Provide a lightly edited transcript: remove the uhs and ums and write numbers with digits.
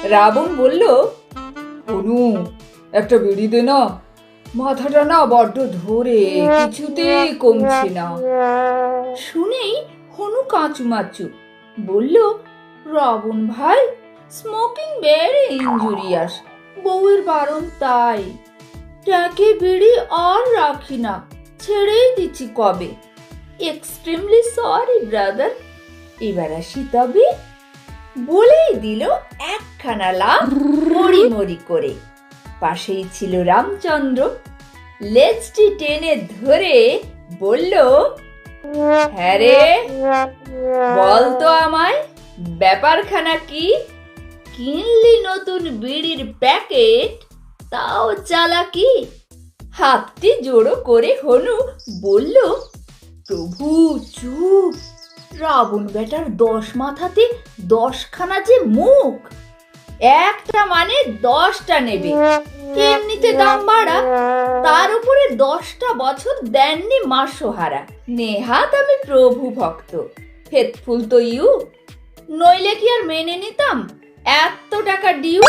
রাবণ বলল, হনু, একটা বিড়ি দে না, মাথাটা না বড্ড ধরে, কিছুতেই কমছে না। শুনেই হনু কাঁচুমাচু বলল, রাবণ ভাই, স্মোকিং ভেরি ইনজুরিয়াস, বউয়ের বারণ তাই। ট্যাঁকে বিড়ি আর রাখি না, ছেড়েই দিচ্ছি কবে। এক্সট্রিমলি সরি ব্রাদার, এবার আসি তবে। বলেই দিল একখানা লাফ মরি মরি করে। পাশেই ছিল রামচন্দ্র, লেজটি টেনে ধরে বলল, হ্যাঁ রে, বলতো আমায়, ব্যাপারখানা কি? কিনলি নতুন বিড়ির প্যাকেট, তাও চালাকি। হাতটি জোড়ো করে হনু বলল, প্রভু চুপ, রাবণ বেটার 10 মাথাতে 10খানা যে মুখ, একটা মানে 10টা নেবে, এমনিতে দাম বাড়া, তার উপরে 10টা বছর দেননি মাসোহারা। নেহাত আমি প্রভু ভক্ত, ফেথফুল তো ইউ, নইলে কি আর মেনে নিতাম এত টাকা ডিউ।